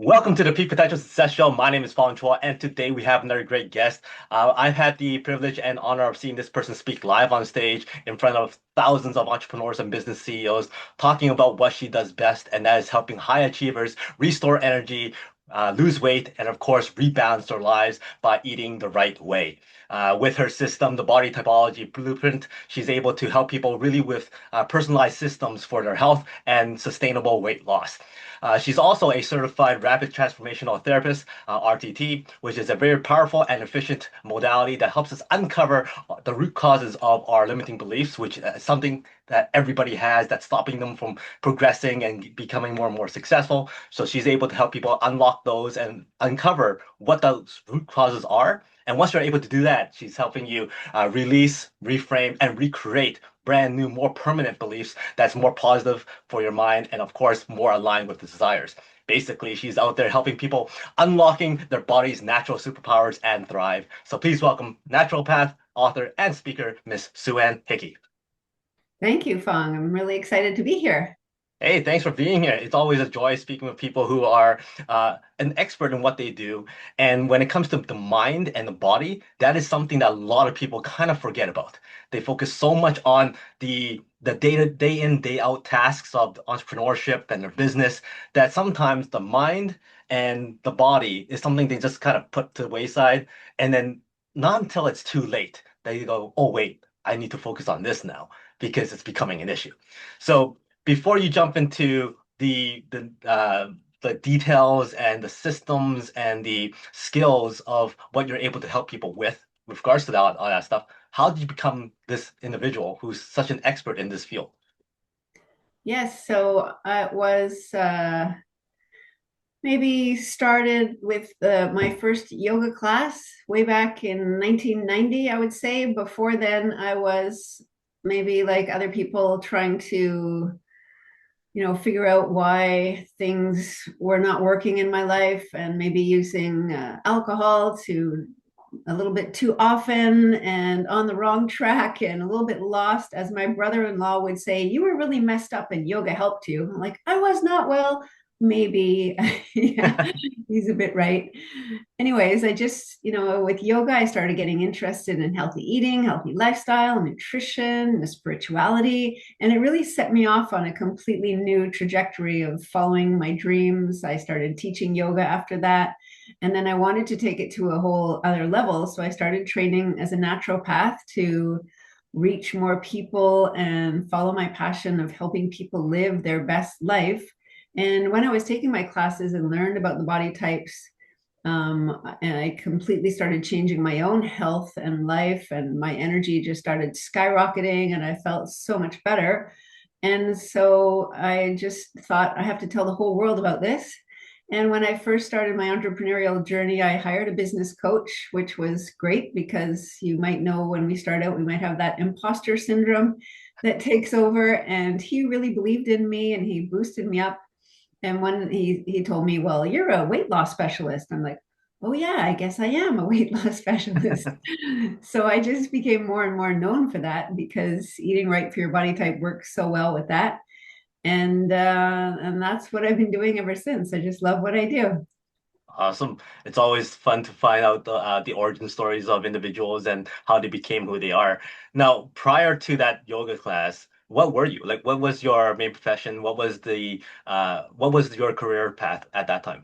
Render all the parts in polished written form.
Welcome to the Peak Potential Success Show. My name is Fong, and today we have another great guest. I've had the privilege and honor of seeing this person speak live on stage in front of thousands of entrepreneurs and business CEOs, talking about what she does best, and that is helping high achievers restore energy, lose weight, and of course, rebalance their lives by eating the right way. With her system, the Body Typology Blueprint, she's able to help people really with personalized systems for their health and sustainable weight loss. She's also a certified rapid transformational therapist, RTT, which is a very powerful and efficient modality that helps us uncover the root causes of our limiting beliefs, which is something that everybody has that's stopping them from progressing and becoming more and more successful. So she's able to help people unlock those and uncover what those root causes are. And once you're able to do that, she's helping you release, reframe, and recreate brand new, more permanent beliefs that's more positive for your mind and, of course, more aligned with the desires. Basically, she's out there helping people unlocking their body's natural superpowers and thrive. So please welcome naturopath, author, and speaker, Miss Anne Hickey. Thank you, Fong. I'm really excited to be here. Hey, thanks for being here. It's always a joy speaking with people who are an expert in what they do. And when it comes to the mind and the body, that is something that a lot of people kind of forget about. They focus so much on the day in, day out tasks of entrepreneurship and their business that sometimes the mind and the body is something they just kind of put to the wayside. And then not until it's too late, they go, oh, wait, I need to focus on this now because it's becoming an issue. So before you jump into the details and the systems and the skills of what you're able to help people with regards to that, all that stuff, how did you become this individual who's such an expert in this field? Yes, so it was maybe started with my first yoga class way back in 1990, I would say. Before then, I was maybe like other people trying to, figure out why things were not working in my life and maybe using alcohol to a little bit too often and on the wrong track and a little bit lost. As my brother-in-law would say, you were really messed up and yoga helped you. I'm like, I was not. Well, maybe. Yeah, he's a bit right. Anyways, I just, with yoga, I started getting interested in healthy eating, healthy lifestyle, nutrition, the spirituality, and it really set me off on a completely new trajectory of following my dreams. I started teaching yoga after that. And then I wanted to take it to a whole other level. So I started training as a naturopath to reach more people and follow my passion of helping people live their best life. And when I was taking my classes and learned about the body types, and I completely started changing my own health and life, and my energy just started skyrocketing, and I felt so much better. And so I just thought I have to tell the whole world about this. And when I first started my entrepreneurial journey, I hired a business coach, which was great because you might know when we start out, we might have that imposter syndrome that takes over. And he really believed in me and he boosted me up. And when he told me, well, you're a weight loss specialist. I'm like, oh yeah, I guess I am a weight loss specialist. So I just became more and more known for that because eating right for your body type works so well with that. And that's what I've been doing ever since. I just love what I do. Awesome. It's always fun to find out the origin stories of individuals and how they became who they are. Now, prior to that yoga class, what were you? Like, what was your main profession? What was your career path at that time?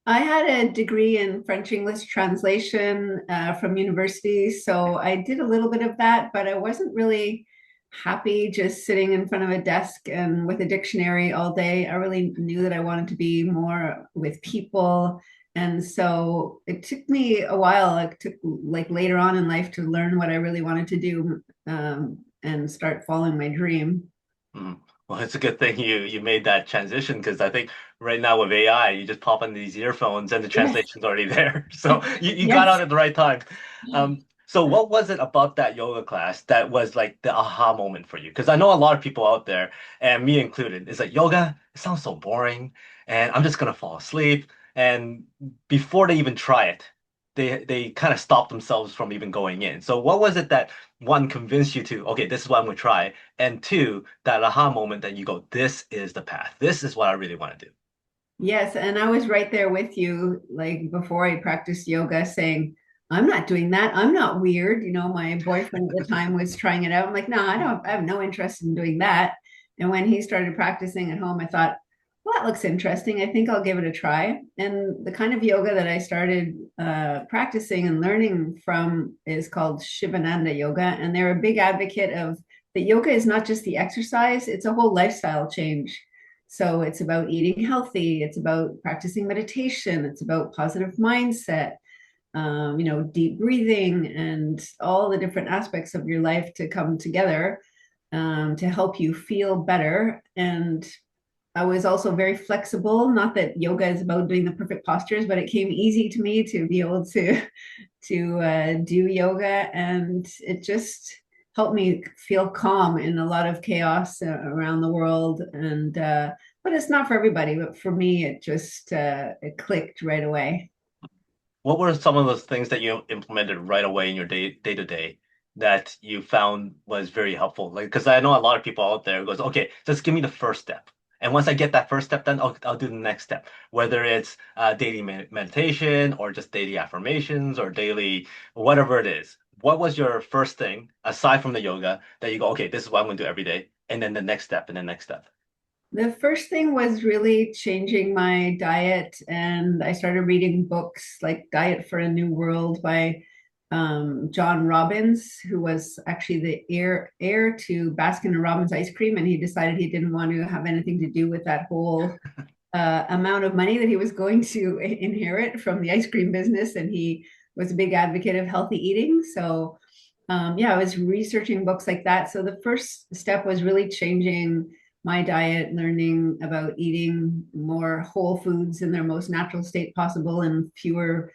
I had a degree in French English translation from university, so I did a little bit of that, but I wasn't really happy just sitting in front of a desk and with a dictionary all day. I really knew that I wanted to be more with people. And so it took me a while. It took like later on in life to learn what I really wanted to do and start following my dream. Mhm. Well, it's a good thing you made that transition because I think right now with AI, you just pop in these earphones and the Yes, translation's already there. So you got out yes. at the right time. So what was it about that yoga class that was like the aha moment for you? Because I know a lot of people out there, and me included, is like yoga, it sounds so boring, and I'm just gonna fall asleep. And before they even try it, they kind of stop themselves from even going in. So what was it that one convinced you to, okay, this is what I'm gonna try, and two, that aha moment that you go, this is the path. This is what I really want to do. Yes, and I was right there with you, like before I practiced yoga, saying, I'm not doing that. I'm not weird. My boyfriend at the time was trying it out. I'm like, no, I have no interest in doing that. And when he started practicing at home, I thought, well, that looks interesting. I think I'll give it a try. And the kind of yoga that I started practicing and learning from is called Shivananda yoga. And they're a big advocate of that yoga is not just the exercise, it's a whole lifestyle change. So it's about eating healthy, it's about practicing meditation, it's about positive mindset, deep breathing, and all the different aspects of your life to come together to help you feel better. And I was also very flexible. Not that yoga is about doing the perfect postures, but it came easy to me to be able to do yoga, and it just helped me feel calm in a lot of chaos around the world. And but it's not for everybody. But for me, it clicked right away. What were some of those things that you implemented right away in your day to day that you found was very helpful? Like, because I know a lot of people out there goes, okay, just give me the first step. And once I get that first step done, I'll do the next step, whether it's daily meditation or just daily affirmations or daily whatever it is. What was your first thing aside from the yoga that you go, okay, this is what I'm going to do every day, and then the next step and the next step? The first thing was really changing my diet, and I started reading books like Diet for a New World by John Robbins, who was actually the heir to Baskin and Robbins ice cream, and he decided he didn't want to have anything to do with that whole amount of money that he was going to inherit from the ice cream business, and he was a big advocate of healthy eating. So yeah, I was researching books like that. So the first step was really changing my diet, learning about eating more whole foods in their most natural state possible and fewer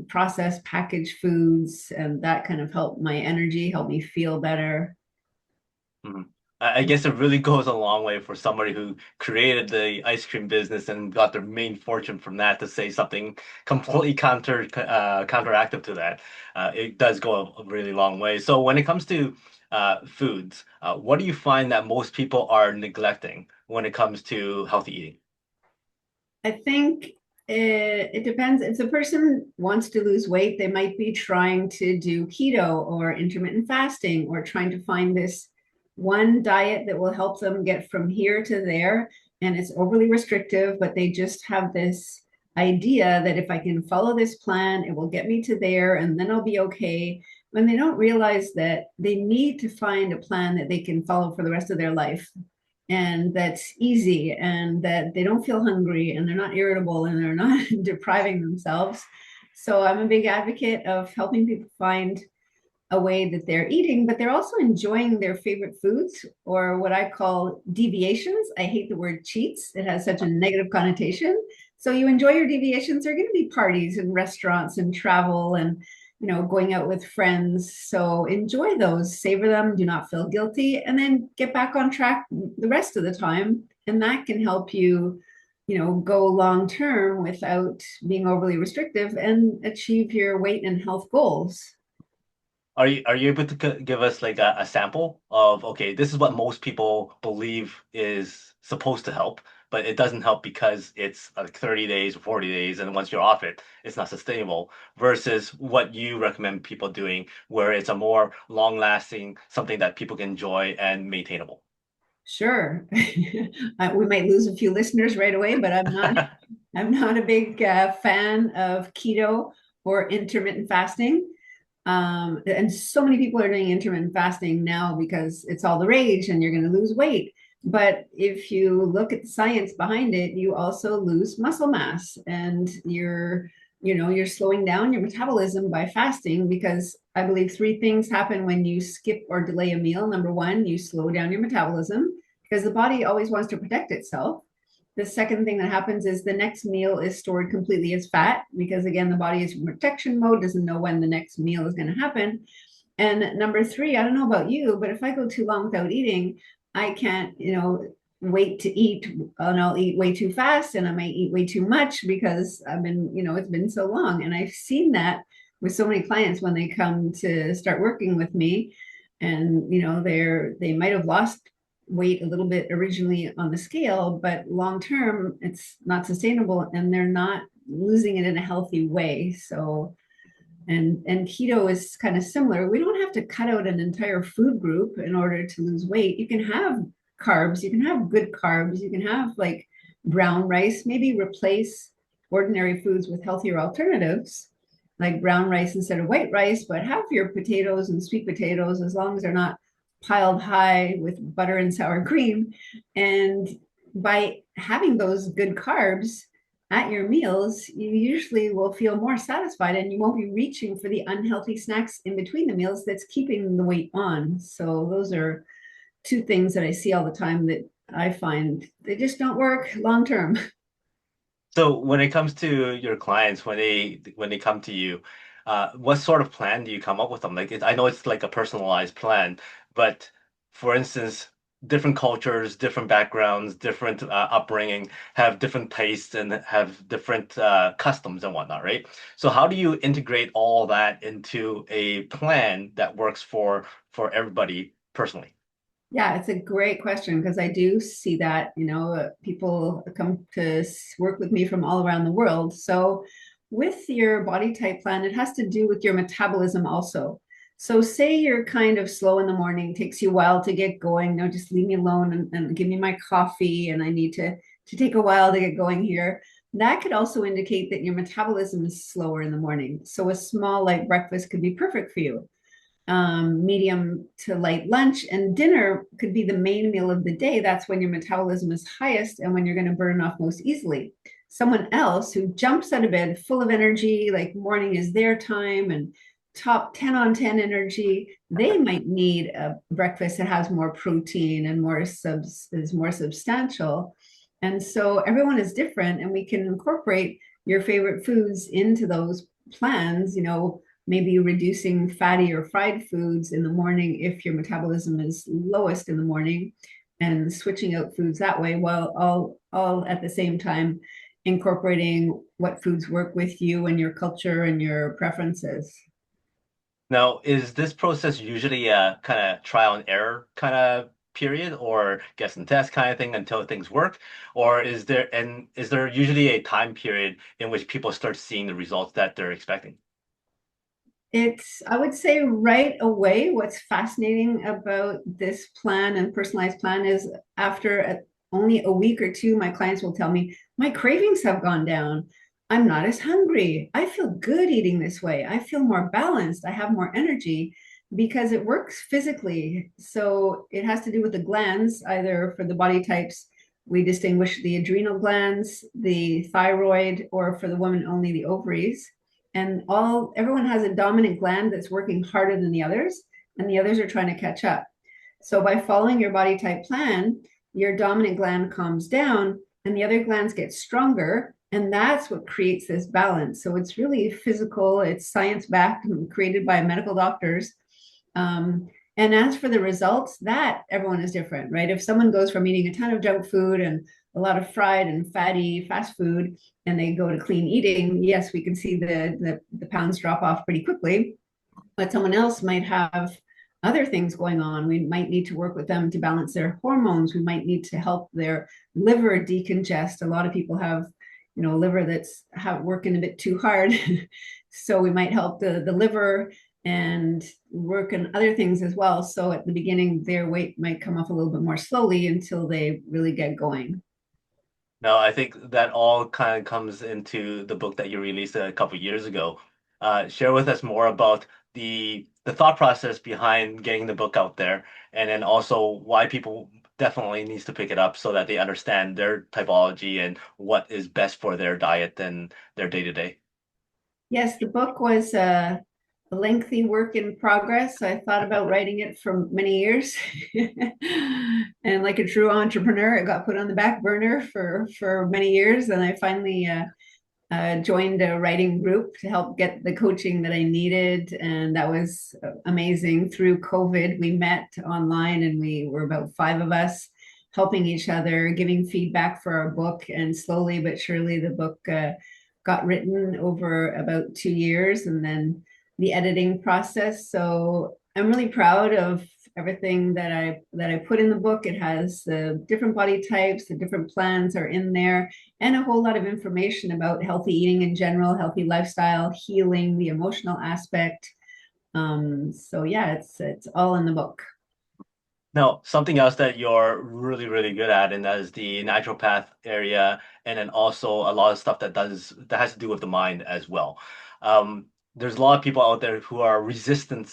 processed packaged foods. And that kind of helped my energy, helped me feel better. Mhm. I guess it really goes a long way for somebody who created the ice cream business and got their main fortune from that to say something completely counteractive to that. It does go a really long way. So when it comes to foods, what do you find that most people are neglecting when it comes to healthy eating? I think it depends. If the person wants to lose weight, they might be trying to do keto or intermittent fasting or trying to find this one diet that will help them get from here to there. And it's overly restrictive, but they just have this idea that if I can follow this plan, it will get me to there and then I'll be okay. When they don't realize that they need to find a plan that they can follow for the rest of their life and that's easy and that they don't feel hungry and they're not irritable and they're not depriving themselves. So I'm a big advocate of helping people find a way that they're eating, but they're also enjoying their favorite foods or what I call deviations. I hate the word cheats, it has such a negative connotation. So you enjoy your deviations. There are going to be parties and restaurants and travel and going out with friends. So enjoy those, savor them, do not feel guilty, and then get back on track the rest of the time. And that can help you, go long term without being overly restrictive and achieve your weight and health goals. Are you able to give us like a sample of, okay, this is what most people believe is supposed to help, but it doesn't help because it's like 30 days or 40 days, and once you're off it, it's not sustainable, versus what you recommend people doing, where it's a more long-lasting, something that people can enjoy and maintainable. Sure. We might lose a few listeners right away, but I'm not a big fan of keto or intermittent fasting. And so many people are doing intermittent fasting now because it's all the rage and you're going to lose weight. But if you look at the science behind it, you also lose muscle mass and you're slowing down your metabolism by fasting because I believe three things happen when you skip or delay a meal. Number one, you slow down your metabolism because the body always wants to protect itself. The second thing that happens is the next meal is stored completely as fat because, again, the body is in protection mode, doesn't know when the next meal is going to happen. And number three, I don't know about you, but if I go too long without eating, I can't, wait to eat and I'll eat way too fast and I might eat way too much because it's been so long. And I've seen that with so many clients when they come to start working with me and they might have lost weight a little bit originally on the scale, but long term, it's not sustainable and they're not losing it in a healthy way. So, and keto is kind of similar. We don't have to cut out an entire food group in order to lose weight. You can have carbs, you can have good carbs, you can have like brown rice, maybe replace ordinary foods with healthier alternatives like brown rice instead of white rice, but have your potatoes and sweet potatoes as long as they're not piled high with butter and sour cream. And by having those good carbs at your meals, you usually will feel more satisfied and you won't be reaching for the unhealthy snacks in between the meals that's keeping the weight on. So those are two things that I see all the time that I find they just don't work long term. So when it comes to your clients, when they come to you, what sort of plan do you come up with them? Like I know it's like a personalized plan, but for instance, different cultures, different backgrounds, different upbringing have different tastes and have different customs and whatnot, right? So how do you integrate all that into a plan that works for everybody personally? Yeah, it's a great question because I do see that, people come to work with me from all around the world. So, with your body type plan, it has to do with your metabolism also. So, say you're kind of slow in the morning, takes you a while to get going. No, just leave me alone and give me my coffee, and I need to take a while to get going here. That could also indicate that your metabolism is slower in the morning. So, a small light breakfast could be perfect for you. Medium to light lunch, and dinner could be the main meal of the day. That's when your metabolism is highest and when you're going to burn off most easily. Someone else who jumps out of bed full of energy, like morning is their time and top 10 on 10 energy, they might need a breakfast that has more protein and is more substantial. And so everyone is different, and we can incorporate your favorite foods into those plans, maybe reducing fatty or fried foods in the morning if your metabolism is lowest in the morning, and switching out foods that way, while all at the same time incorporating what foods work with you and your culture and your preferences. Now, is this process usually a kind of trial and error kind of period or guess and test kind of thing until things work? Or is there usually a time period in which people start seeing the results that they're expecting? It's, I would say right away, what's fascinating about this plan and personalized plan is after only a week or two, my clients will tell me, my cravings have gone down. I'm not as hungry. I feel good eating this way. I feel more balanced. I have more energy because it works physically. So it has to do with the glands, either for the body types. We distinguish the adrenal glands, the thyroid, or for the woman, only the ovaries. And everyone has a dominant gland that's working harder than the others, and the others are trying to catch up. So by following your body type plan, your dominant gland calms down and the other glands get stronger, and that's what creates this balance. So it's really physical, it's science backed and created by medical doctors. And as for the results, that everyone is different, right? If someone goes from eating a ton of junk food and a lot of fried and fatty fast food, and they go to clean eating, yes, we can see the pounds drop off pretty quickly. But someone else might have other things going on. We might need to work with them to balance their hormones. We might need to help their liver decongest. A lot of people have, liver that's working a bit too hard. So we might help the liver and work on other things as well. So at the beginning, their weight might come off a little bit more slowly until they really get going. No, I think that all kind of comes into the book that you released a couple years ago. Share with us more about the thought process behind getting the book out there, and then also why people definitely needs to pick it up so that they understand their typology and what is best for their diet and their day to day. Yes, the book was a lengthy work in progress. I thought about writing it for many years. And like a true entrepreneur, it got put on the back burner for many years. And I finally joined a writing group to help get the coaching that I needed. And that was amazing. Through COVID, we met online and we were about five of us helping each other, giving feedback for our book. And slowly but surely, the book got written over about 2 years, and then the editing process. So I'm really proud of everything that I put in the book. It has the different body types, the different plans are in there, and a whole lot of information about healthy eating in general, healthy lifestyle, healing, the emotional aspect. So yeah, it's all in the book. Now, something else that you're really, really good at, and that is the naturopath area, and then also a lot of stuff that has to do with the mind as well. There's a lot of people out there who are resistant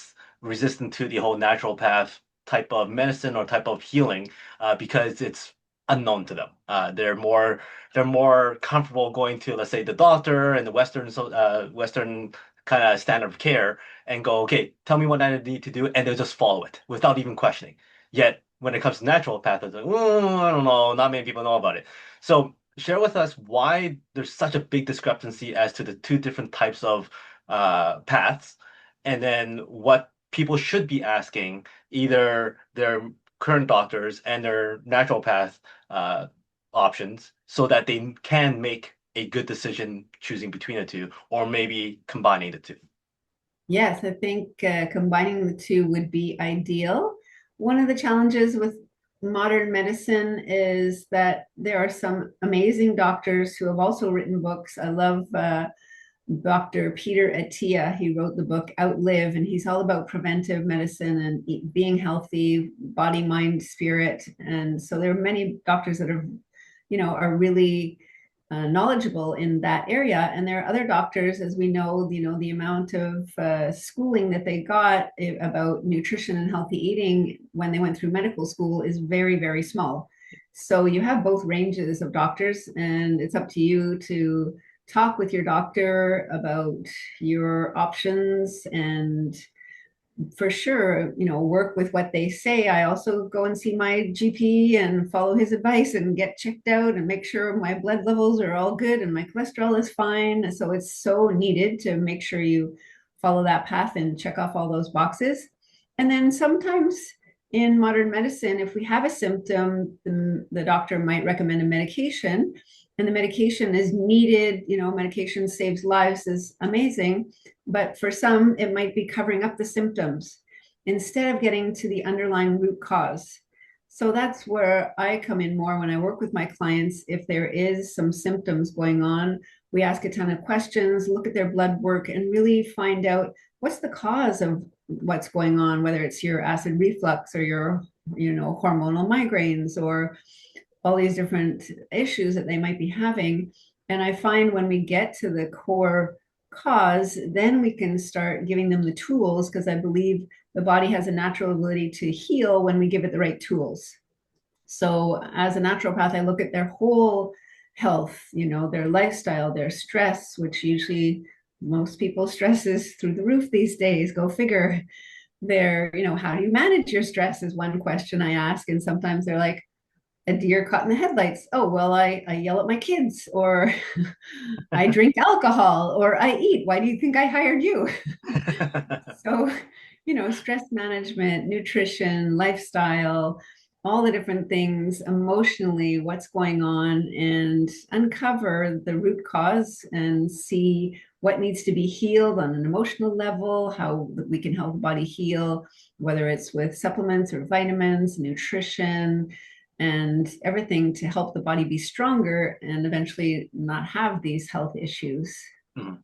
to the whole naturopath type of medicine or type of healing, because it's unknown to them. They're more comfortable going to, let's say, the doctor and the Western kind of standard of care and go, okay, tell me what I need to do, and they'll just follow it without even questioning. Yet when it comes to naturopath, it's like, I don't know, not many people know about it. So share with us why there's such a big discrepancy as to the two different types of paths, and then what people should be asking either their current doctors and their naturopath uh, options so that they can make a good decision choosing between the two, or maybe combining the two. Yes, I think combining the two would be ideal. One of the challenges with modern medicine is that there are some amazing doctors who have also written books. I love Dr. Peter Attia. He wrote the book Outlive, and he's all about preventive medicine and being healthy, body, mind, spirit. And so there are many doctors that are really knowledgeable in that area. And there are other doctors, as we know, the amount of schooling that they got about nutrition and healthy eating when they went through medical school is very, very small. So you have both ranges of doctors, and it's up to you to talk with your doctor about your options and for sure, work with what they say. I also go and see my GP and follow his advice and get checked out and make sure my blood levels are all good and my cholesterol is fine. So it's so needed to make sure you follow that path and check off all those boxes. And then sometimes in modern medicine, if we have a symptom, the doctor might recommend a medication, and the medication is needed. Medication saves lives is amazing, but for some, it might be covering up the symptoms instead of getting to the underlying root cause. So that's where I come in more when I work with my clients. If there is some symptoms going on, we ask a ton of questions, look at their blood work, and really find out what's the cause of what's going on, whether it's your acid reflux or your, hormonal migraines or all these different issues that they might be having. And I find when we get to the core cause, then we can start giving them the tools, because I believe the body has a natural ability to heal when we give it the right tools. So as a naturopath, I look at their whole health, their lifestyle, their stress, which usually most people stress is through the roof these days. Go figure. How do you manage your stress is one question I ask. And sometimes they're like, a deer caught in the headlights. Oh, well, I yell at my kids, or I drink alcohol, or I eat. Why do you think I hired you? So, stress management, nutrition, lifestyle, all the different things, emotionally, what's going on, and uncover the root cause and see what needs to be healed on an emotional level, how we can help the body heal, whether it's with supplements or vitamins, nutrition, and everything to help the body be stronger and eventually not have these health issues. Mhm.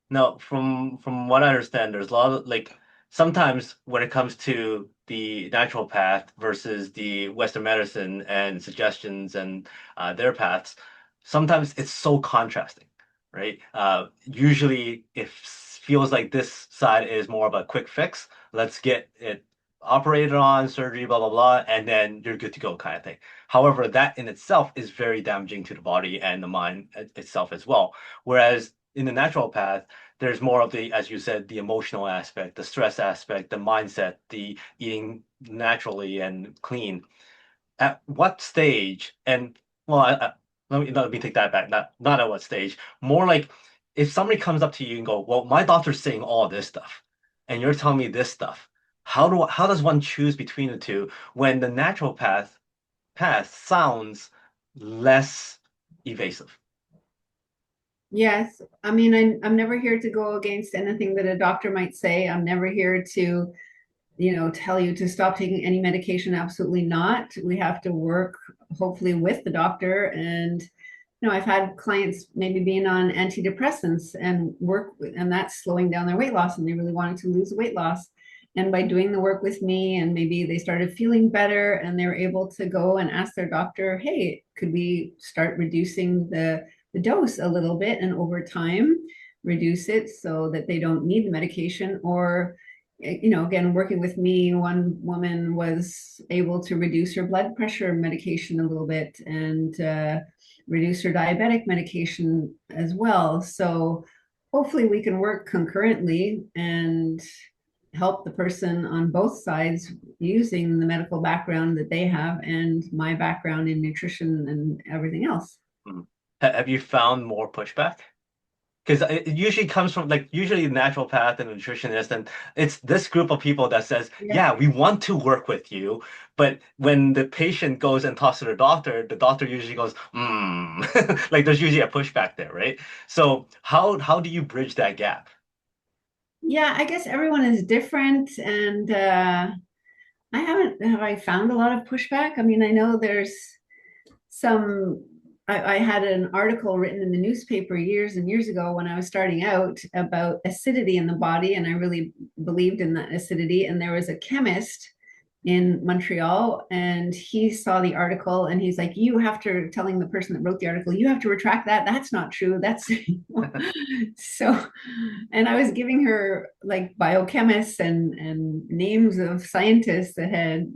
Now, from what I understand, there's a lot of like sometimes when it comes to the natural path versus the Western medicine and suggestions and their paths, sometimes it's so contrasting, right? Usually, it feels like this side is more of a quick fix. Let's get it operated on, surgery, blah blah blah, and then you're good to go, kind of thing. However, that in itself is very damaging to the body and the mind itself as well. Whereas in the natural path, there's more of the, as you said, the emotional aspect, the stress aspect, the mindset, the eating naturally and clean. At what stage? And well, let me take that back. Not at what stage. More like if somebody comes up to you and go, "Well, my doctor's saying all this stuff, and you're telling me this stuff. How does one choose between the two when the natural path sounds less evasive?" Yes, I mean, I'm never here to go against anything that a doctor might say. I'm never here to tell you to stop taking any medication. Absolutely not. We have to work hopefully with the doctor. And I've had clients maybe being on antidepressants and and that's slowing down their weight loss, and they really wanted to lose weight loss. And by doing the work with me, and maybe they started feeling better, and they were able to go and ask their doctor, hey, could we start reducing the dose a little bit, and over time reduce it so that they don't need the medication? Or again, working with me, one woman was able to reduce her blood pressure medication a little bit, and reduce her diabetic medication as well. So hopefully we can work concurrently and help the person on both sides using the medical background that they have and my background in nutrition and everything else. Mhm. Have you found more pushback? Because it usually comes from like usually the naturopath and nutritionist, and it's this group of people that says, Yeah. yeah, we want to work with you. But when the patient goes and talks to the doctor usually goes, like there's usually a pushback there, right? So how do you bridge that gap? Yeah, I guess everyone is different, and I haven't have I found a lot of pushback. I mean, I know there's some. I had an article written in the newspaper years and years ago when I was starting out about acidity in the body, and I really believed in that acidity. And there was a chemist in Montreal, and he saw the article, and he's like, you have to, telling the person that wrote the article, you have to retract that. That's not true. That's so. And I was giving her like biochemists and names of scientists that had,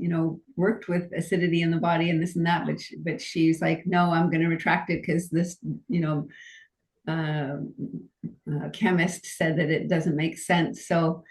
worked with acidity in the body and this and that, but she's like, no, I'm going to retract it because this, uh, chemist said that it doesn't make sense. So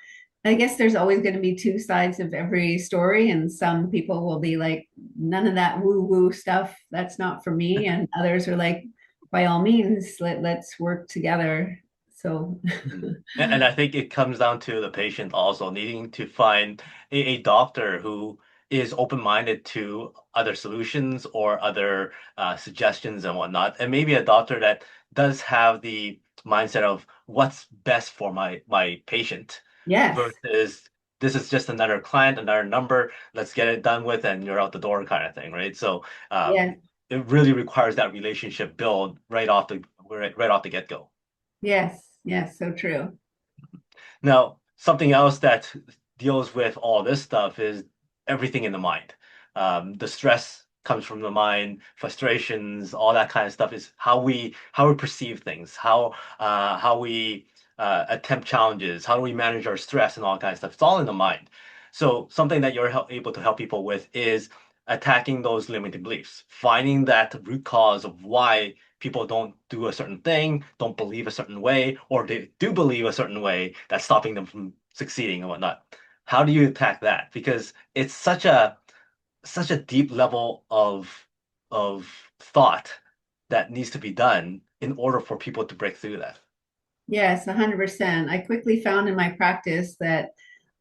I guess there's always going to be two sides of every story, and some people will be like, none of that woo woo stuff. That's not for me. And others are like, by all means, let's work together. So, Mhm. And I think it comes down to the patient also needing to find a doctor who is open-minded to other solutions or other suggestions and whatnot, and maybe a doctor that does have the mindset of what's best for my patient yes, versus this is just another client, another number, let's get it done with, and you're out the door kind of thing, right? So yes, it really requires that relationship build right off the get-go. yes, yes, so true. Now, something else that deals with all this stuff is everything in the mind. The stress comes from the mind, frustrations, all that kind of stuff is how we perceive things, how we attempt challenges, how do we manage our stress and all kind of stuff. It's all in the mind. So something that you're able to help people with is attacking those limiting beliefs, finding that root cause of why people don't do a certain thing, don't believe a certain way, or they do believe a certain way that's stopping them from succeeding and whatnot. How do you attack that? Because it's such a deep level of thought that needs to be done in order for people to break through that. Yes, 100%. I quickly found in my practice that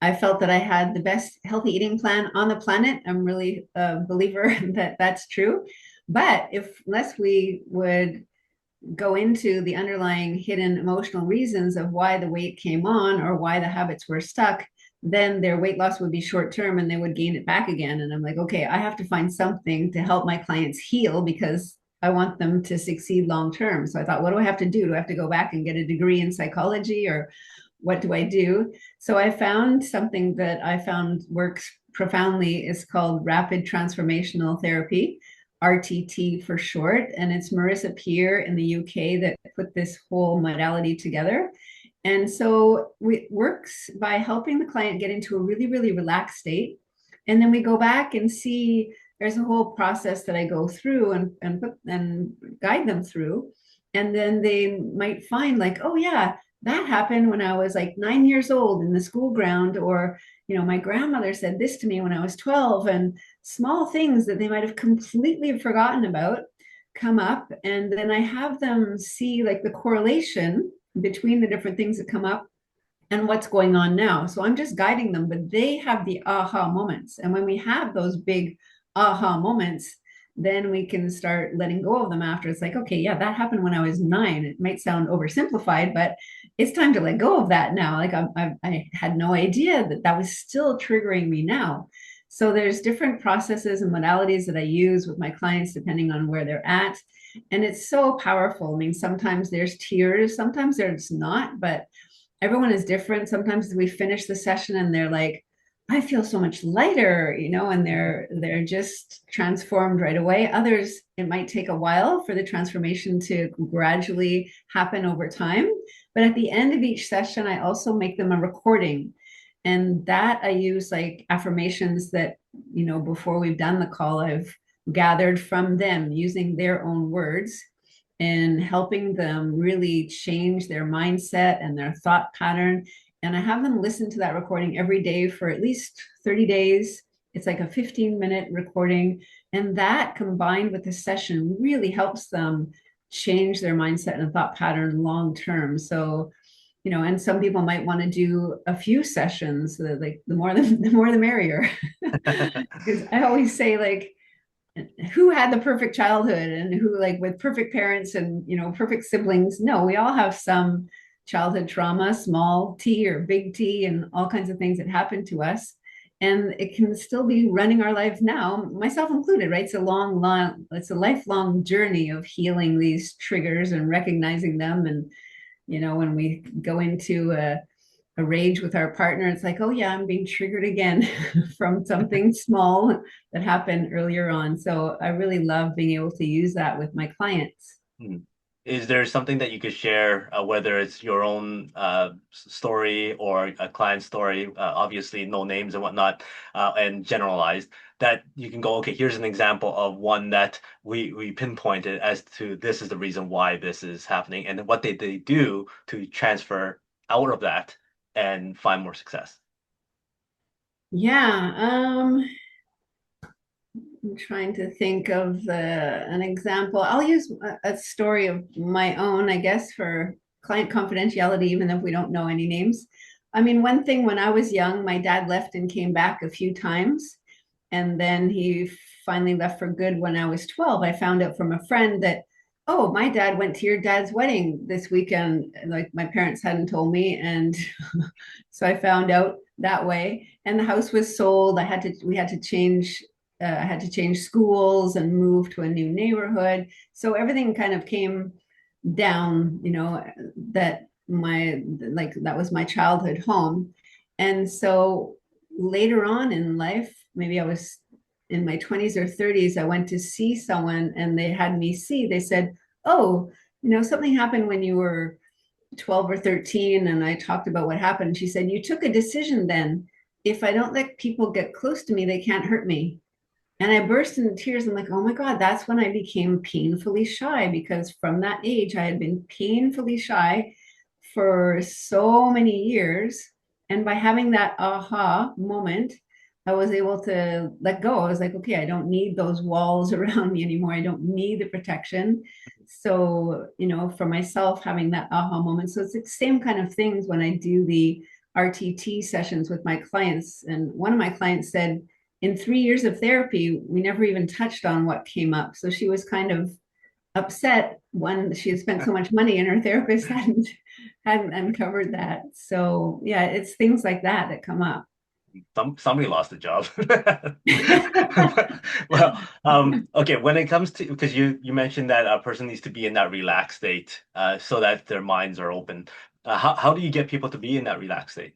I felt that I had the best healthy eating plan on the planet. I'm really a believer that that's true. But if unless we would go into the underlying hidden emotional reasons of why the weight came on or why the habits were stuck, then their weight loss would be short term and they would gain it back again. And I'm like, okay, I have to find something to help my clients heal because I want them to succeed long term. So I thought, what do I have to do? Do I have to go back and get a degree in psychology, or what do I do? So I found something that I found works profoundly. Is called rapid transformational therapy, RTT for short. And it's Marissa Peer in the UK that put this whole modality together. And so it works by helping the client get into a really, really relaxed state. And then we go back and see there's a whole process that I go through and guide them through. And then they might find like, oh yeah, that happened when I was like 9 years old in the school ground, or my grandmother said this to me when I was 12, and small things that they might have completely forgotten about come up. And then I have them see like the correlation between the different things that come up and what's going on now. So I'm just guiding them, but they have the aha moments. And when we have those big aha moments, then we can start letting go of them after. It's like, okay, yeah, that happened when I was 9. It might sound oversimplified, but it's time to let go of that now. Like I had no idea that that was still triggering me now. So there's different processes and modalities that I use with my clients depending on where they're at. And it's so powerful. I mean, sometimes there's tears, sometimes there's not, but everyone is different. Sometimes we finish the session and they're like, I feel so much lighter, and they're just transformed right away. Others, it might take a while for the transformation to gradually happen over time. But at the end of each session, I also make them a recording. And that I use like affirmations that, before we've done the call, I've gathered from them using their own words and helping them really change their mindset and their thought pattern. And I have them listen to that recording every day for at least 30 days. It's like a 15-minute recording. And that combined with the session really helps them change their mindset and thought pattern long term. So, and some people might want to do a few sessions, so like the more the merrier. Because I always say, like, who had the perfect childhood and who, like, with perfect parents and perfect siblings? No, we all have some childhood trauma, small t or big T, and all kinds of things that happen to us, and it can still be running our life now, myself included, right? It's a lifelong journey of healing these triggers and recognizing them. And when we go into a rage with our partner, it's like, oh yeah, I'm being triggered again from something small that happened earlier on. So I really love being able to use that with my clients. Hmm. Is there something that you could share, whether it's your own story or a client story, obviously no names and whatnot, and generalized, that you can go, okay, here's an example of one that we pinpointed as to this is the reason why this is happening, and what they do to transfer out of that and find more success. Yeah, I'm trying to think of an example. I'll use a story of my own, I guess, for client confidentiality, even if we don't know any names. I mean, one thing, when I was young, my dad left and came back a few times. And then he finally left for good when I was 12. I found out from a friend that, oh, my dad went to your dad's wedding this weekend. Like, my parents hadn't told me. And so I found out that way. And the house was sold. We had to change. I had to change schools and move to a new neighborhood. So everything kind of came down, that that was my childhood home. And so later on in life, maybe I was in my 20s or 30s, I went to see someone and they said, oh, something happened when you were 12 or 13. And I talked about what happened. She said, you took a decision then. If I don't let people get close to me, they can't hurt me. And I burst into tears. I'm like, oh my God, that's when I became painfully shy, because from that age, I had been painfully shy for so many years. And by having that aha moment, I was able to let go. I was like, okay, I don't need those walls around me anymore. I don't need the protection. So, for myself, having that aha moment. So it's the same kind of things when I do the RTT sessions with my clients. And one of my clients said, in 3 years of therapy, we never even touched on what came up. So she was kind of upset when she had spent so much money and her therapist hadn't uncovered that. So yeah, it's things like that that come up. Somebody lost a job. Well, okay, when it comes to, because you mentioned that a person needs to be in that relaxed state, so that their minds are open. How do you get people to be in that relaxed state?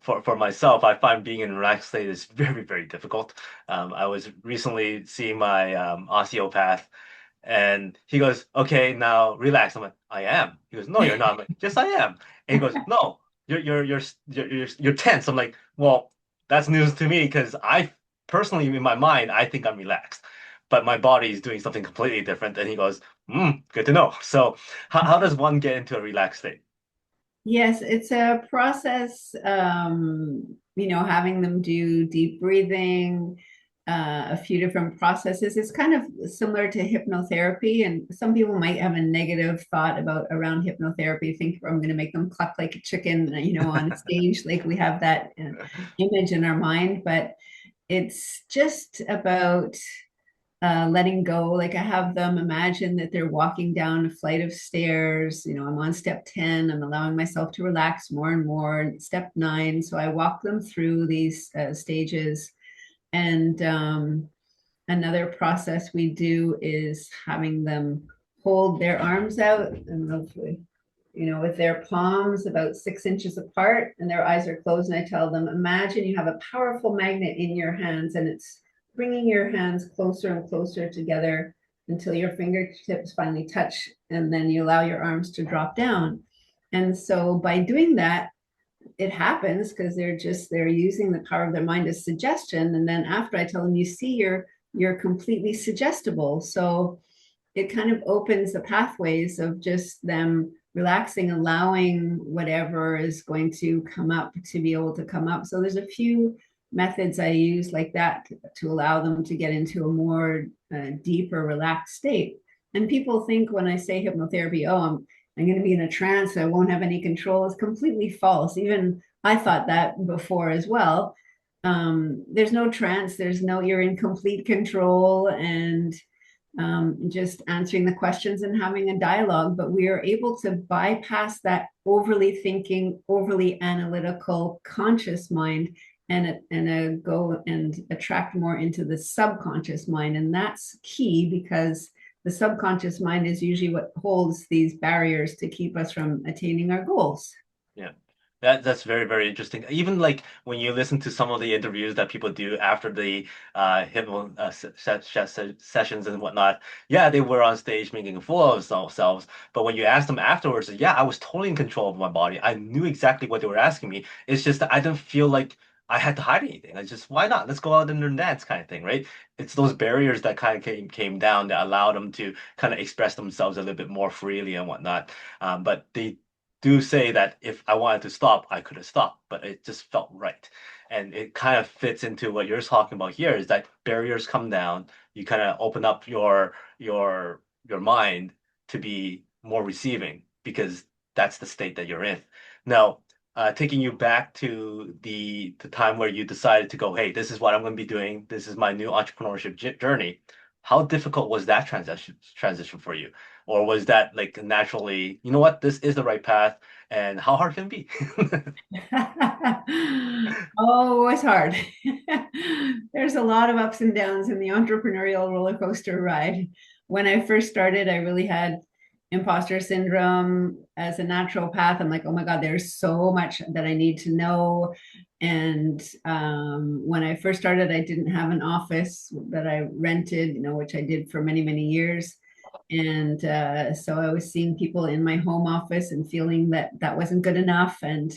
For myself, I find being in a relaxed state is very, very difficult. I was recently seeing my osteopath, and he goes, "Okay, now relax." I'm like, "I am." He goes, "No, you're not." I'm like, "Yes, I am." And he goes, "No, you're tense." I'm like, "Well, that's news to me, because I personally, in my mind, I think I'm relaxed, but my body is doing something completely different." And he goes, good to know." So how does one get into a relaxed state? Yes, it's a process, having them do deep breathing, a few different processes. It's kind of similar to hypnotherapy, and some people might have a negative thought about around hypnotherapy, think I'm going to make them cluck like a chicken, on stage, like we have that image in our mind. But it's just about letting go. Like I have them imagine that they're walking down a flight of stairs. I'm on step 10. I'm allowing myself to relax more and more. Step 9. So I walk them through these stages. And another process we do is having them hold their arms out and hopefully, with their palms about 6 inches apart and their eyes are closed. And I tell them, imagine you have a powerful magnet in your hands and it's bringing your hands closer and closer together until your fingertips finally touch. And then you allow your arms to drop down. And so by doing that, it happens because they're using the power of their mind as suggestion. And then after I tell them, you see, you're completely suggestible. So it kind of opens the pathways of just them relaxing, allowing whatever is going to come up to be able to come up. So there's a few methods I use like that to allow them to get into a more deeper, relaxed state. And people think when I say hypnotherapy, oh, I'm going to be in a trance, I won't have any control. It's completely false. Even I thought that before as well. There's no trance, you're in complete control and just answering the questions and having a dialogue. But we are able to bypass that overly thinking, overly analytical, conscious mind and go and attract more into the subconscious mind. And that's key because the subconscious mind is usually what holds these barriers to keep us from attaining our goals. Yeah. That's very, very interesting. Even like when you listen to some of the interviews that people do after the hypno sessions and whatnot, yeah, they were on stage making a fool of themselves. But when you ask them afterwards, yeah, I was totally in control of my body. I knew exactly what they were asking me. It's just that I didn't feel like I had to hide anything. I just, why not? Let's go out and dance kind of thing, right? It's those barriers that kind of came down that allowed them to kind of express themselves a little bit more freely and whatnot. But they do say that if I wanted to stop, I could have stopped, but it just felt right. And it kind of fits into what you're talking about here is that barriers come down, you kind of open up your mind to be more receiving because that's the state that you're in. Now, taking you back to the time where you decided to go, hey, this is what I'm going to be doing. This is my new entrepreneurship journey. How difficult was that transition for you? Or was that like naturally, you know what, this is the right path, and how hard can it be? Oh, it's hard. There's a lot of ups and downs in the entrepreneurial roller coaster ride. When I first started, I really had imposter syndrome as a naturopath. I'm like, oh my God, there's so much that I need to know. And when I first started, I didn't have an office that I rented, which I did for many, many years. And so I was seeing people in my home office and feeling that that wasn't good enough. And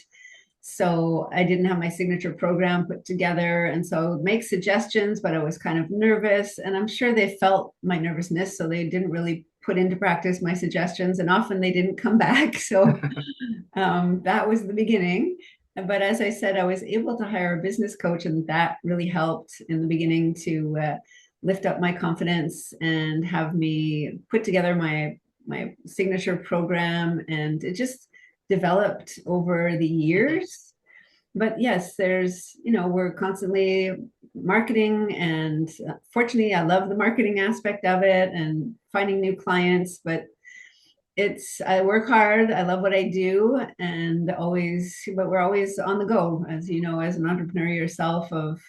so I didn't have my signature program put together. And so I would make suggestions, but I was kind of nervous. And I'm sure they felt my nervousness. So they didn't really put into practice my suggestions. And often they didn't come back. So that was the beginning. But as I said, I was able to hire a business coach, and that really helped in the beginning to lift up my confidence and have me put together my signature program. And it just developed over the years. But yes, we're constantly marketing, and fortunately, I love the marketing aspect of it and finding new clients. But I work hard. I love what I do, but we're always on the go, as you know, as an entrepreneur yourself, of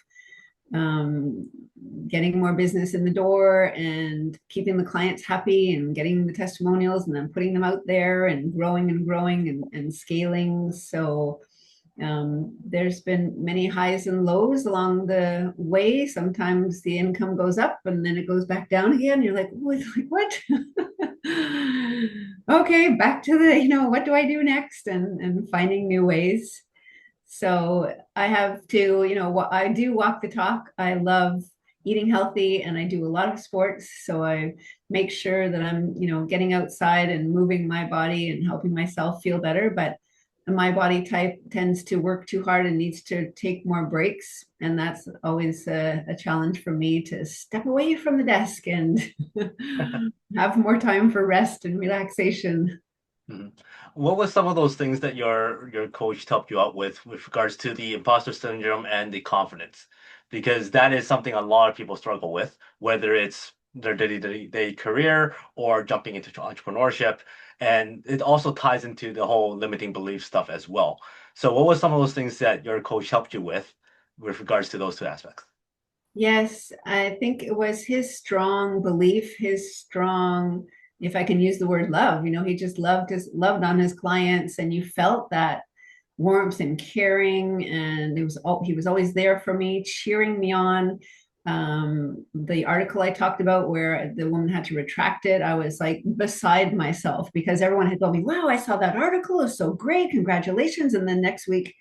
um, getting more business in the door and keeping the clients happy and getting the testimonials and then putting them out there and growing and scaling. So there's been many highs and lows along the way. Sometimes the income goes up and then it goes back down again. You're like, what? Okay, back to what do I do next? And finding new ways. So I have to, I do walk the talk. I love eating healthy and I do a lot of sports. So I make sure that I'm, getting outside and moving my body and helping myself feel better. But my body type tends to work too hard and needs to take more breaks. And that's always a challenge for me to step away from the desk and have more time for rest and relaxation. Mhm. What was some of those things that your coach helped you out with regards to the imposter syndrome and the confidence? Because that is something a lot of people struggle with, whether it's their day-to-day career or jumping into entrepreneurship. And it also ties into the whole limiting belief stuff as well. So what was some of those things that your coach helped you with regards to those two aspects? Yes, I think it was his strong belief, his strong, if I can use the word love, he just loved on his clients, and you felt that warmth and caring, and he was always there for me, cheering me on. The article I talked about where the woman had to retract it, I was like beside myself because everyone had told me, "Wow, I saw that article. It's so great. Congratulations." And then next week,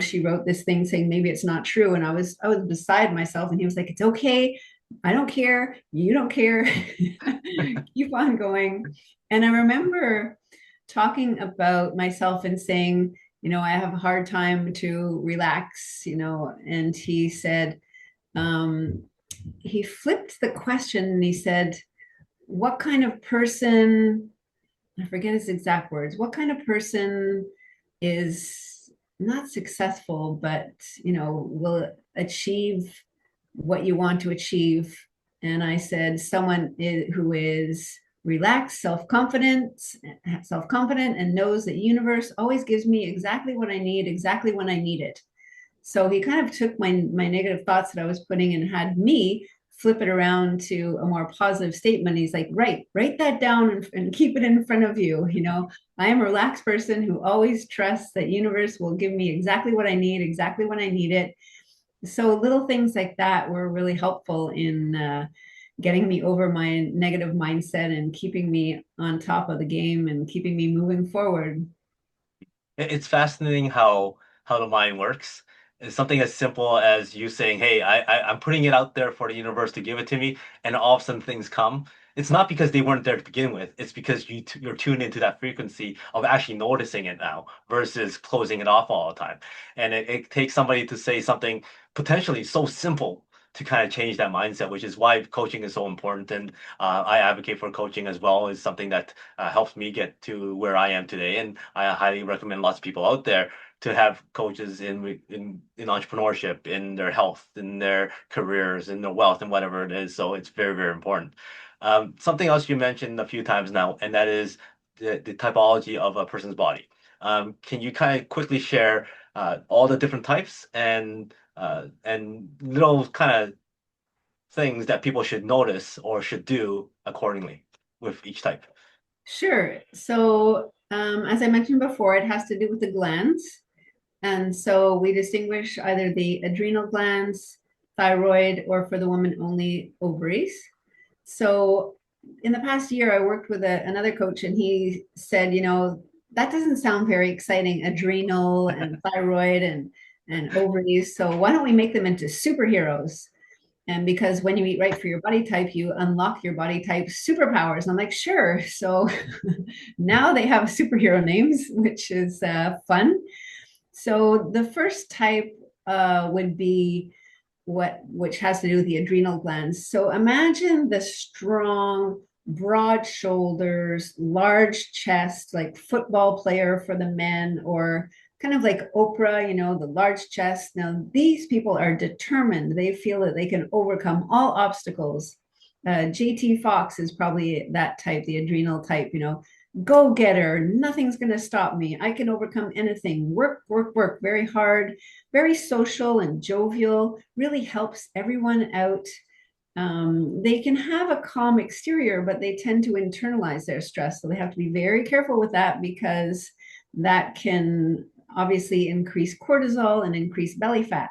she wrote this thing saying maybe it's not true. And I was beside myself, and he was like, "It's okay. I don't care. You don't care. Keep on going." And I remember talking about myself and saying, I have a hard time to relax, and he said, um, he flipped the question and he said, what kind of person, I forget his exact words, what kind of person is not successful, but, will achieve what you want to achieve? And I said, someone who is relaxed, self-confident, and knows that universe always gives me exactly what I need, exactly when I need it. So he kind of took my negative thoughts that I was putting and had me flip it around to a more positive statement. He's like, write that down and keep it in front of you. I am a relaxed person who always trusts that universe will give me exactly what I need, exactly when I need it. So little things like that were really helpful in getting me over my negative mindset and keeping me on top of the game and keeping me moving forward. It's fascinating how the mind works. It's something as simple as you saying, "Hey, I'm putting it out there for the universe to give it to me," and all of a sudden things come. It's not because they weren't there to begin with. It's because you're tuned into that frequency of actually noticing it now versus closing it off all the time. And it takes somebody to say something potentially so simple to kind of change that mindset, which is why coaching is so important. And I advocate for coaching as well. Is something that helps me get to where I am today. And I highly recommend lots of people out there to have coaches in entrepreneurship, in their health, in their careers, in their wealth, and whatever it is. So it's very, very important. Something else you mentioned a few times now, and that is the typology of a person's body. Can you kind of quickly share all the different types and little kind of things that people should notice or should do accordingly with each type? Sure. So, as I mentioned before, it has to do with the glands. And so we distinguish either the adrenal glands, thyroid, or for the woman only ovaries. So in the past year, I worked with another coach, and he said, that doesn't sound very exciting, adrenal and thyroid and ovaries. So why don't we make them into superheroes? And because when you eat right for your body type, you unlock your body type superpowers. And I'm like, sure. So now they have superhero names, which is fun. So the first type would be which has to do with the adrenal glands. So imagine the strong, broad shoulders, large chest, like football player for the men, or kind of like Oprah, the large chest. Now, these people are determined. They feel that they can overcome all obstacles. JT Fox is probably that type, the adrenal type, go getter. Nothing's going to stop me. I can overcome anything. Work, work, work very hard, very social and jovial, really helps everyone out. They can have a calm exterior, but they tend to internalize their stress. So they have to be very careful with that because that can obviously increase cortisol and increase belly fat.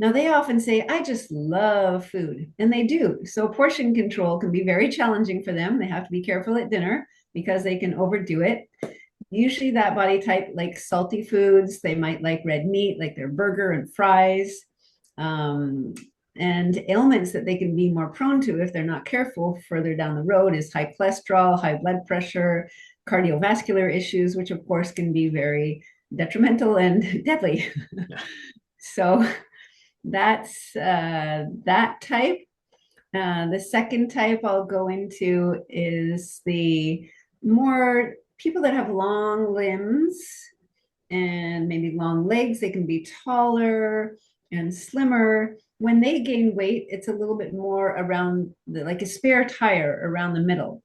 Now, they often say, I just love food, and they do. So, portion control can be very challenging for them. They have to be careful at dinner because they can overdo it. Usually, that body type likes salty foods. They might like red meat, like their burger and fries. Um, and ailments that they can be more prone to if they're not careful further down the road is high cholesterol, high blood pressure, cardiovascular issues, which of course can be very detrimental and deadly. Yeah. So that's that type. The second type I'll go into is the more people that have long limbs and maybe long legs. They can be taller, and slimmer. When they gain weight, it's a little bit more around like a spare tire around the middle.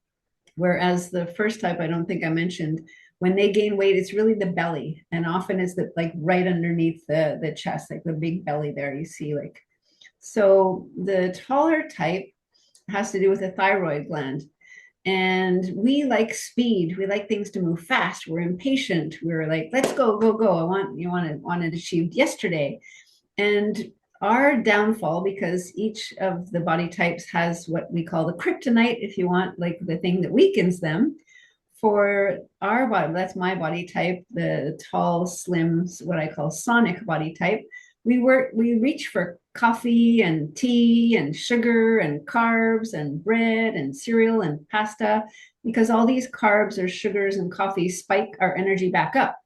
Whereas the first type, I don't think I mentioned, when they gain weight, it's really the belly, and often it's the like right underneath the chest, like the big belly there. You see, like so the taller type has to do with the thyroid gland. And we like speed. We like things to move fast. We're impatient. We're like, let's go, go, go. Want it achieved yesterday. And our downfall, because each of the body types has what we call the kryptonite, if you want, like the thing that weakens them. For our body, that's my body type, the tall, slim, what I call sonic body type. We reach for coffee and tea and sugar and carbs and bread and cereal and pasta, because all these carbs or sugars and coffee spike our energy back up.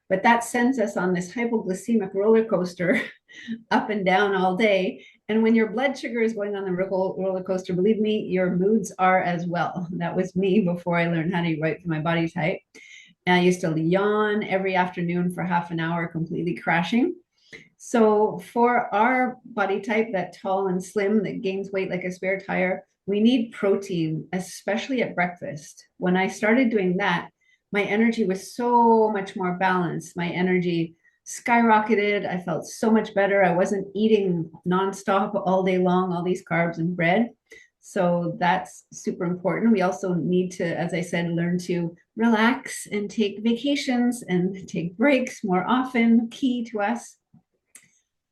But that sends us on this hypoglycemic roller coaster up and down all day. And when your blood sugar is going on the roller coaster, believe me, your moods are as well. That was me before I learned how to write for my body type. And I used to yawn every afternoon for half an hour, completely crashing. So for our body type, that tall and slim that gains weight like a spare tire, we need protein, especially at breakfast. When I started doing that, my energy was so much more balanced. My energy skyrocketed. I felt so much better. I wasn't eating nonstop all day long, all these carbs and bread. So that's super important. We also need to, as I said, learn to relax and take vacations and take breaks more often, key to us.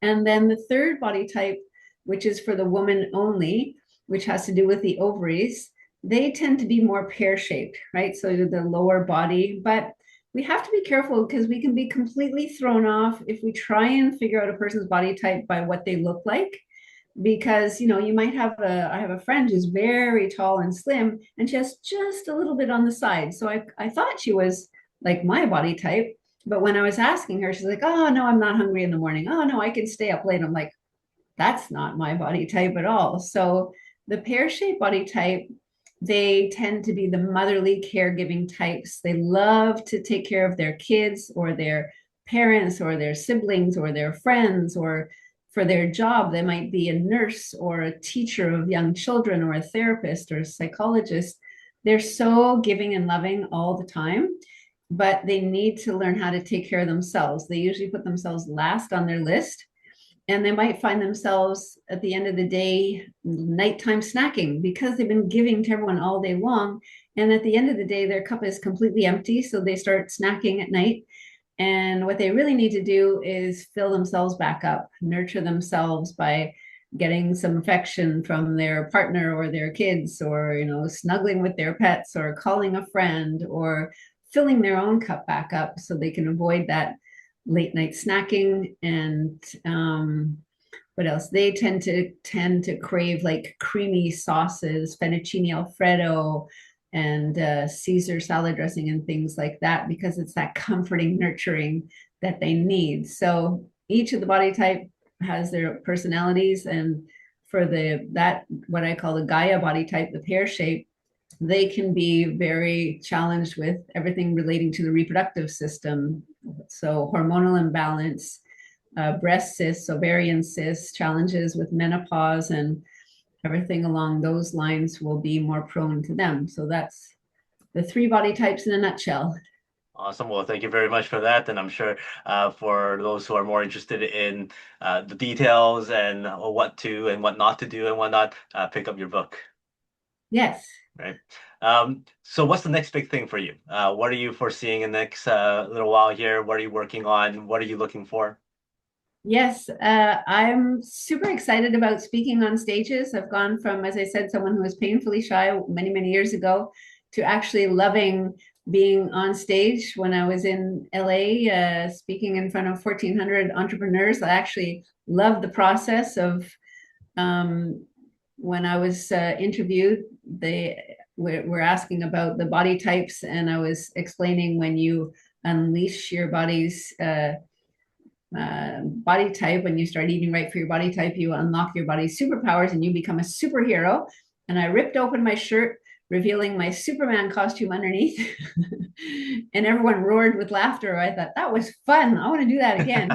And then the third body type, which is for the woman only, which has to do with the ovaries, they tend to be more pear shaped, right? So the lower body, but we have to be careful because we can be completely thrown off if we try and figure out a person's body type by what they look like. Because you might have I have a friend who's very tall and slim, and she has just a little bit on the side. So I thought she was like my body type, but when I was asking her, she's like, oh, no, I'm not hungry in the morning. Oh, no, I can stay up late. I'm like, that's not my body type at all. So the pear-shaped body type, they tend to be the motherly caregiving types. They love to take care of their kids or their parents or their siblings or their friends, or for their job, they might be a nurse or a teacher of young children or a therapist or a psychologist. They're so giving and loving all the time, but they need to learn how to take care of themselves. They usually put themselves last on their list, and they might find themselves at the end of the day nighttime snacking because they've been giving to everyone all day long, and at the end of the day their cup is completely empty, so they start snacking at night. And what they really need to do is fill themselves back up, nurture themselves by getting some affection from their partner or their kids, or snuggling with their pets, or calling a friend, or filling their own cup back up so they can avoid that late night snacking. And what else? They tend to crave like creamy sauces, fettuccine alfredo, and Caesar salad dressing and things like that, because it's that comforting, nurturing that they need. So each of the body type has their personalities, and for that what I call the Gaia body type, the pear shape, they can be very challenged with everything relating to the reproductive system. So hormonal imbalance, breast cysts, ovarian cysts, challenges with menopause, and everything along those lines will be more prone to them. So that's the three body types in a nutshell. Awesome. Well, thank you very much for that. And I'm sure for those who are more interested in the details and what to and what not to do and whatnot, pick up your book. Yes. Right. So what's the next big thing for you? What are you foreseeing in the next little while here? What are you working on? What are you looking for? Yes, I'm super excited about speaking on stages. I've gone from, as I said, someone who was painfully shy many, many years ago to actually loving being on stage. When I was in LA, speaking in front of 1,400 entrepreneurs, I actually loved the process of when I was interviewed, they were asking about the body types, and I was explaining when you unleash your body's body type, when you start eating right for your body type, you unlock your body's superpowers and you become a superhero. And I ripped open my shirt, revealing my Superman costume underneath. And everyone roared with laughter. I thought that was fun. I want to do that again.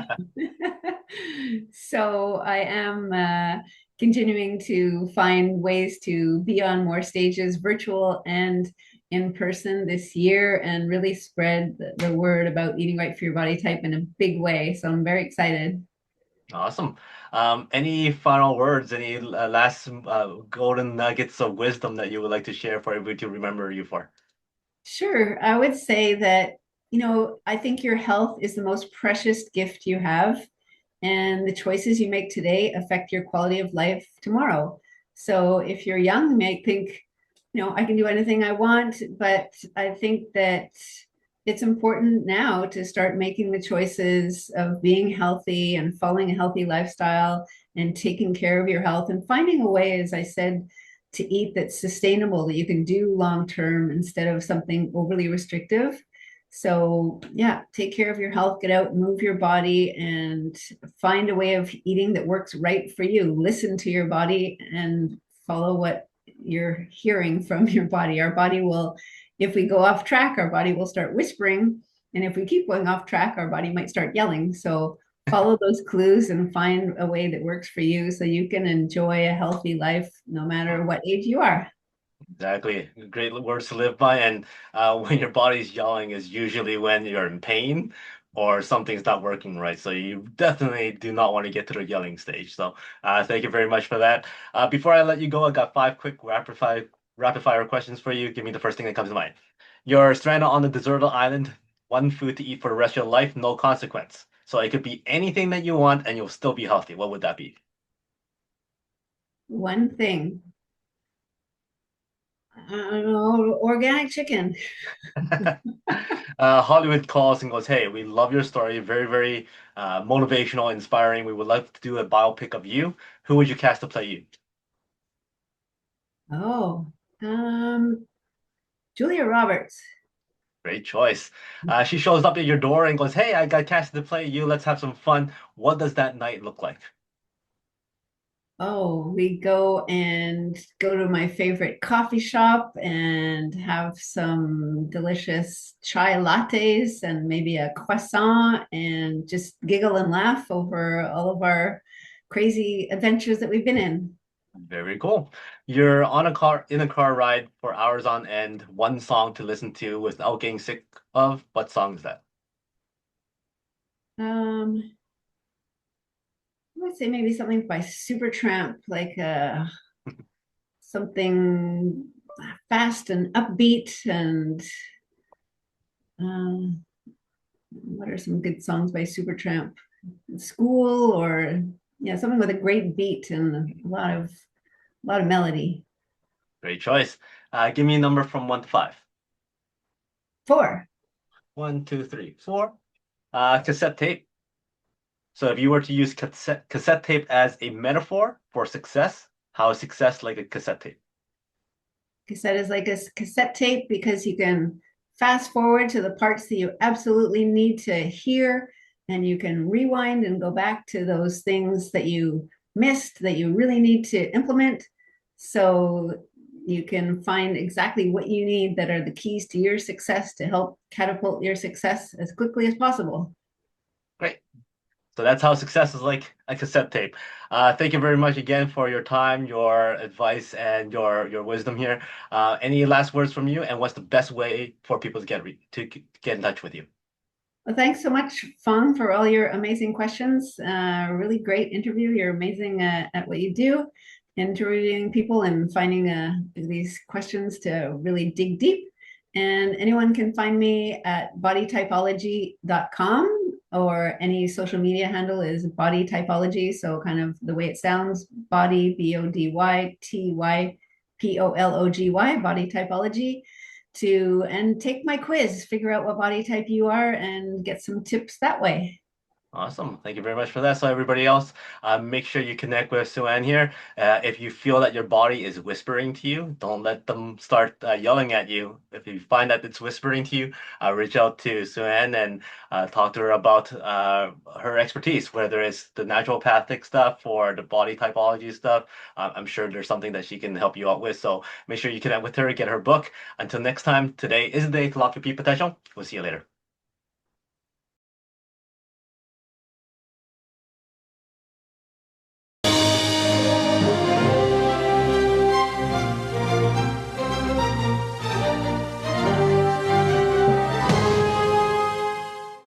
So I am continuing to find ways to be on more stages, virtual and in person this year, and really spread the word about eating right for your body type in a big way. So I'm very excited. Awesome. Any final words, any last golden nuggets of wisdom that you would like to share for everybody to remember you for? Sure. I would say that, I think your health is the most precious gift you have, and the choices you make today affect your quality of life tomorrow. So if you're young, you may think, I can do anything I want, but I think that it's important now to start making the choices of being healthy and following a healthy lifestyle and taking care of your health and finding a way, as I said, to eat that's sustainable, that you can do long term instead of something overly restrictive. So, yeah, take care of your health, get out, move your body, and find a way of eating that works right for you. Listen to your body and follow what you're hearing from your body. Our body will, if we go off track, our body will start whispering. And if we keep going off track, our body might start yelling. So, follow those clues and find a way that works for you so you can enjoy a healthy life no matter what age you are. Exactly. Great words to live by. And when your body's yelling is usually when you're in pain or something's not working right. So you definitely do not want to get to the yelling stage. So thank you very much for that. Before I let you go, I got five quick rapid fire questions for you. Give me the first thing that comes to mind. You're stranded on a deserted island, one food to eat for the rest of your life, no consequence. So it could be anything that you want and you'll still be healthy. What would that be? One thing, I don't know, organic chicken. Hollywood calls and goes, "Hey, we love your story. Very, very motivational, inspiring. We would love to do a biopic of you. Who would you cast to play you?" Oh, um, Julia Roberts. Great choice. She shows up at your door and goes, "Hey, I got casted to play you. Let's have some fun." What does that night look like? Oh, we go to my favorite coffee shop and have some delicious chai lattes and maybe a croissant and just giggle and laugh over all of our crazy adventures that we've been in. Very cool. You're on a car in a car ride for hours on end, one song to listen to without getting sick of. What song is that? I would say maybe something by Supertramp, like something fast and upbeat. And um, what are some good songs by Supertramp? School, or yeah, something with a great beat and a lot of melody. Great choice. Give me a number from 1 to 5. 4. One, two, three, four. Cassette tape. So if you were to use cassette tape as a metaphor for success, how is success like a cassette tape? Cassette is like a cassette tape because you can fast forward to the parts that you absolutely need to hear, and you can rewind and go back to those things that you missed that you really need to implement. So you can find exactly what you need that are the keys to your success to help catapult your success as quickly as possible. Great. So that's how success is like a cassette tape. Thank you very much again for your time, your advice, and your wisdom here. Any last words from you? And what's the best way for people to get in touch with you? Well, thanks so much, Fong, for all your amazing questions. Really great interview. You're amazing at what you do, interviewing people and finding these questions to really dig deep. And anyone can find me at bodytypology.com, or any social media handle is Body Typology. So kind of the way it sounds, body, BODYTYPOLOGY, Body Typology, and take my quiz, figure out what body type you are, and get some tips that way. Awesome. Thank you very much for that. So everybody else, make sure you connect with Sue-Ann here. If you feel that your body is whispering to you, don't let them start yelling at you. If you find that it's whispering to you, reach out to Sue-Ann and talk to her about her expertise, whether it's the naturopathic stuff or the body typology stuff. I'm sure there's something that she can help you out with. So make sure you connect with her, get her book. Until next time, today is the day to lock your peak potential. We'll see you later.